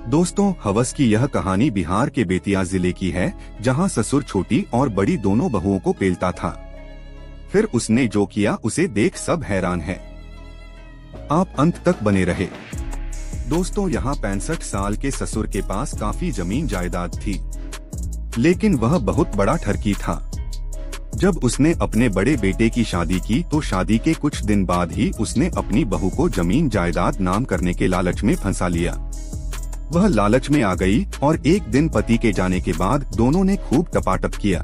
दोस्तों, हवस की यह कहानी बिहार के बेतिया जिले की है, जहां ससुर छोटी और बड़ी दोनों बहुओं को पेलता था। फिर उसने जो किया उसे देख सब हैरान है। आप अंत तक बने रहे। दोस्तों, यहाँ 65 साल के ससुर के पास काफी जमीन जायदाद थी, लेकिन वह बहुत बड़ा ठरकी था। जब उसने अपने बड़े बेटे की शादी की तो शादी के कुछ दिन बाद ही उसने अपनी बहू को जमीन जायदाद नाम करने के लालच में फंसा लिया। वह लालच में आ गई और एक दिन पति के जाने के बाद दोनों ने खूब टपाटप किया।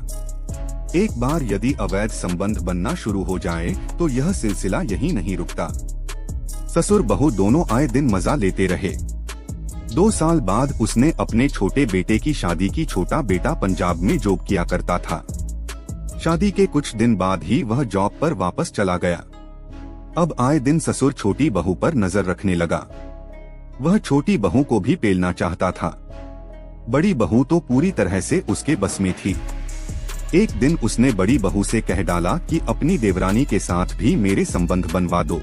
एक बार यदि अवैध संबंध बनना शुरू हो जाए तो यह सिलसिला यहीं नहीं रुकता। ससुर बहू दोनों आए दिन मजा लेते रहे। 2 साल बाद उसने अपने छोटे बेटे की शादी की। छोटा बेटा पंजाब में जॉब किया करता था। शादी के कुछ दिन बाद ही वह जॉब पर वापस चला गया। अब आए दिन ससुर छोटी बहू पर नजर रखने लगा। वह छोटी बहू को भी पेलना चाहता था। बड़ी बहू तो पूरी तरह से उसके बस में थी। एक दिन उसने बड़ी बहू से कह डाला कि अपनी देवरानी के साथ भी मेरे संबंध बनवा दो,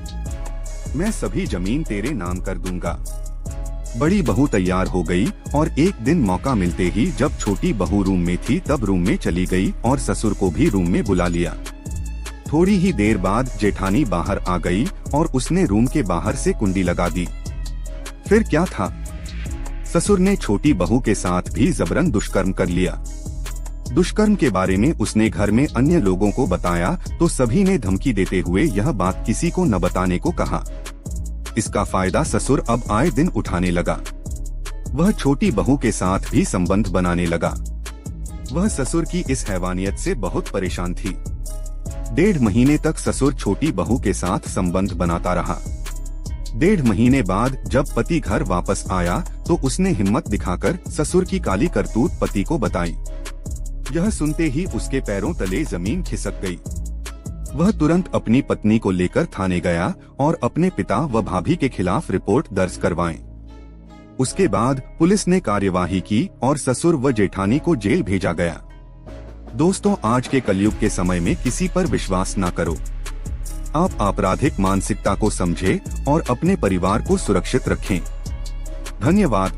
मैं सभी जमीन तेरे नाम कर दूंगा। बड़ी बहू तैयार हो गई और एक दिन मौका मिलते ही जब छोटी बहू रूम में थी तब रूम में चली गई और ससुर को भी रूम में बुला लिया। थोड़ी ही देर बाद जेठानी बाहर आ गई और उसने रूम के बाहर से कुंडी लगा दी। फिर क्या था, ससुर ने छोटी बहू के साथ भी जबरन दुष्कर्म कर लिया। दुष्कर्म के बारे में उसने घर में अन्य लोगों को बताया तो सभी ने धमकी देते हुए यह बात किसी को न बताने को कहा। इसका फायदा ससुर अब आए दिन उठाने लगा। वह छोटी बहू के साथ भी संबंध बनाने लगा। वह ससुर की इस हैवानियत से बहुत परेशान थी। 1.5 महीने तक ससुर छोटी बहू के साथ संबंध बनाता रहा। 1.5 महीने बाद जब पति घर वापस आया तो उसने हिम्मत दिखाकर ससुर की काली करतूत पति को बताई। यह सुनते ही उसके पैरों तले जमीन खिसक गई। वह तुरंत अपनी पत्नी को लेकर थाने गया और अपने पिता व भाभी के खिलाफ रिपोर्ट दर्ज करवाई। उसके बाद पुलिस ने कार्यवाही की और ससुर व जेठानी को जेल भेजा गया। दोस्तों, आज के कलयुग के समय में किसी पर विश्वास न करो। आप आपराधिक मानसिकता को समझें और अपने परिवार को सुरक्षित रखें। धन्यवाद।